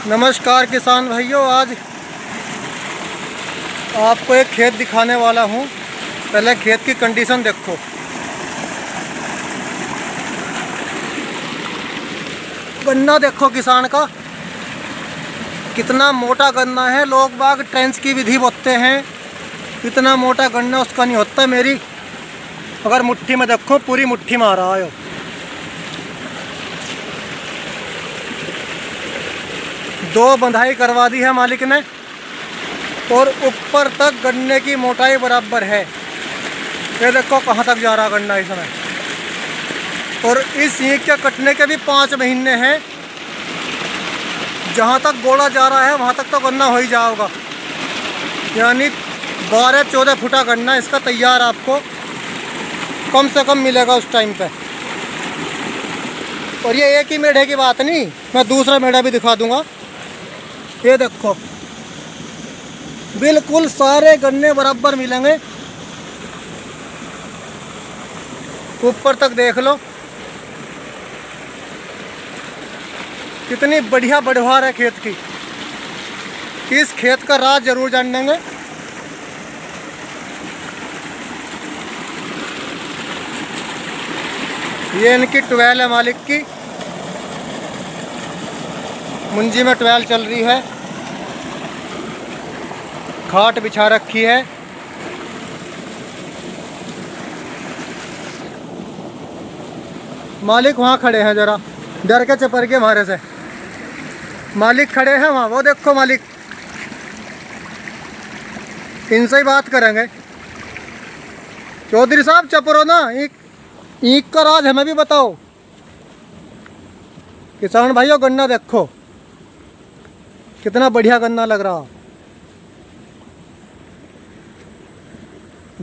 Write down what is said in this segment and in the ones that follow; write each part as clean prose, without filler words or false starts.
नमस्कार किसान भाइयों, आज आपको एक खेत दिखाने वाला हूँ। पहले खेत की कंडीशन देखो। गन्ना देखो किसान का, कितना मोटा गन्ना है। लोग बाग ट्रेंच की विधि बोते हैं, इतना मोटा गन्ना उसका नहीं होता। मेरी अगर मुट्ठी में देखो, पूरी मुट्ठी में आ रहा है। दो बंधाई करवा दी है मालिक ने और ऊपर तक गन्ने की मोटाई बराबर है। ये देखो कहाँ तक जा रहा गन्ना इस समय। और इस ईंख के कटने के भी 5 महीने हैं। जहाँ तक गोला जा रहा है वहाँ तक तो गन्ना हो ही जाएगा। यानी 12-14 फुटा गन्ना इसका तैयार आपको कम से कम मिलेगा उस टाइम पे। और ये एक ही मेढ़े की बात नहीं, मैं दूसरा मेढ़ा भी दिखा दूंगा। ये देखो बिल्कुल सारे गन्ने बराबर मिलेंगे। ऊपर तक देख लो कितनी बढ़िया बढ़वार है खेत की। इस खेत का राज जरूर जानेंगे। ये इनकी ट्वेल है मालिक की, मुंजी में ट्वेल चल रही है। खाट बिछा रखी है। मालिक वहाँ खड़े हैं, जरा डर के चपर के हमारे से। मालिक खड़े हैं वहाँ, वो देखो मालिक, इनसे ही बात करेंगे। चौधरी साहब चपरो ना, ईंख का राज हमें भी बताओ। किसान भाइयों गन्ना देखो कितना बढ़िया गन्ना लग रहा।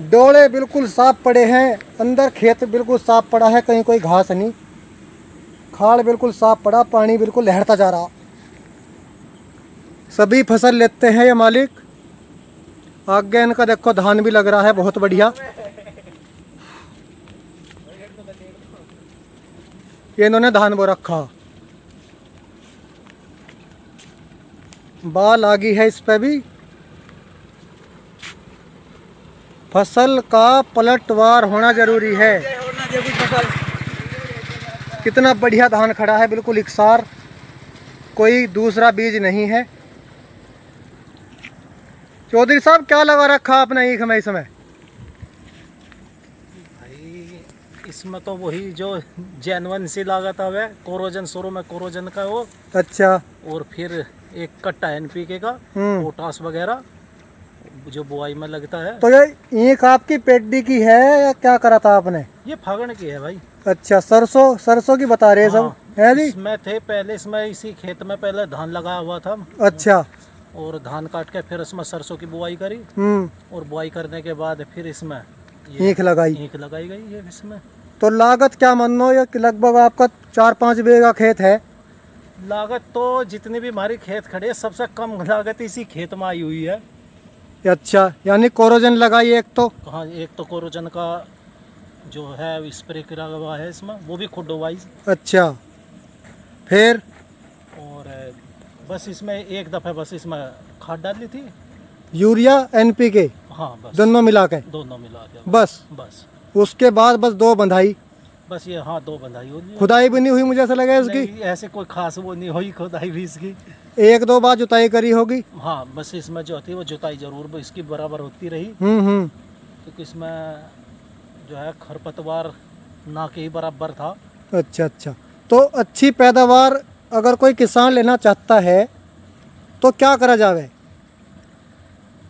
डोले बिल्कुल साफ पड़े हैं, अंदर खेत बिल्कुल साफ पड़ा है, कहीं कोई घास नहीं। खाल बिल्कुल साफ पड़ा, पानी बिल्कुल लहरता जा रहा। सभी फसल लेते हैं ये मालिक। आगे इनका देखो धान भी लग रहा है, बहुत बढ़िया। ये इन्होंने धान बो रखा, बाल आ गई है इस पे भी। फसल का पलटवार होना जरूरी है। कितना बढ़िया धान खड़ा है, बिल्कुल इकसार, कोई दूसरा बीज नहीं है। चौधरी साहब क्या लगा रखा आपने ईंख में इसमें? इसमें तो वही जो जेनवन सी लागत है, कोरोजन शुरू में कोरोजन का वो। अच्छा। और फिर एक कट्टा एनपीके का, पोटास वगैरह जो बुआई में लगता है। तो ये ईंख आपकी पेडी की है या क्या करा था आपने? ये फागण की है भाई। अच्छा, सरसों की बता रहे सब है जी? इसमें थे पहले, इसमें इसी खेत में पहले धान लगाया हुआ था। अच्छा। और धान काट के फिर इसमें सरसों की बुआई करी। और बुआई करने के बाद फिर इसमें ईंख लगाई गई है इसमें। तो लागत क्या मानो, या लगभग आपका 4-5 बीघा खेत है? लागत तो जितनी भी हमारी खेत खड़े, सबसे कम लागत इसी खेत में आई हुई है। अच्छा, यानी कोरोजन लगाई एक तो? हाँ, एक तो कोरोजन का जो है स्प्रे करा हुआ है इसमें, वो भी खुड वाइज। अच्छा, फिर? और बस इसमें एक दफ़ा बस इसमें खाद डाली थी, यूरिया एनपीके? हाँ बस, दोनों मिला के बस। उसके बाद बस 2 बंधाई? बस ये, हाँ 2 बंधाई होगी। खुदाई भी नहीं हुई मुझे ऐसा लगा इसकी? ऐसे कोई खास वो नहीं हुई खुदाई भी इसकी। 1-2 बार जुताई करी होगी? हाँ, बस इसमें जो होती है वो जुताई जरूर इसकी बराबर होती रही। क्योंकि इसमें जो है खरपतवार ना के ही बराबर था। अच्छा। तो अच्छी पैदावार अगर कोई किसान लेना चाहता है तो क्या करा जावे?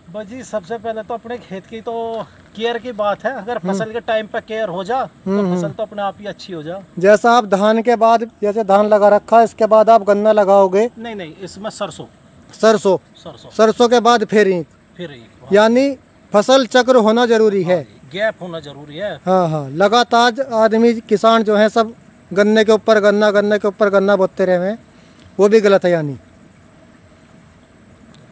बस जी, सबसे पहले तो अपने खेत की तो केयर की बात है। अगर फसल के टाइम पे केयर हो जा तो फसल तो अपने आप ही अच्छी हो जा। जैसा आप धान के बाद, जैसे धान लगा रखा है, इसके बाद आप गन्ना लगाओगे? नहीं, इसमें सरसों के बाद फिर ईंख। यानी फसल चक्र होना जरूरी है, गैप होना जरूरी है। हाँ, लगातार आदमी किसान जो है सब गन्ने के ऊपर गन्ना बोते रहे हैं, वो भी गलत है। यानी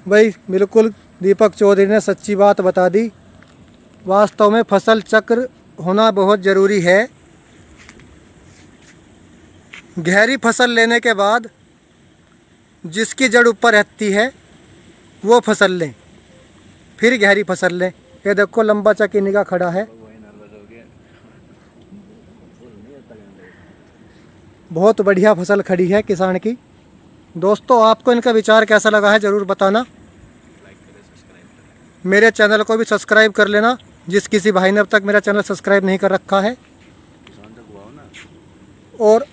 भाई बिल्कुल दीपक चौधरी ने सच्ची बात बता दी। वास्तव में फसल चक्र होना बहुत ज़रूरी है। गहरी फसल लेने के बाद जिसकी जड़ ऊपर रहती है वो फसल लें, फिर गहरी फसल लें। ये देखो लंबा चकीनी का खड़ा है, बहुत बढ़िया फसल खड़ी है किसान की। दोस्तों आपको इनका विचार कैसा लगा है ज़रूर बताना। मेरे चैनल को भी सब्सक्राइब कर लेना, जिस किसी भाई ने अब तक मेरा चैनल सब्सक्राइब नहीं कर रखा है। और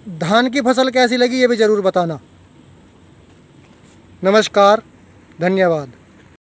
धान की फसल कैसी लगी ये भी ज़रूर बताना। नमस्कार, धन्यवाद।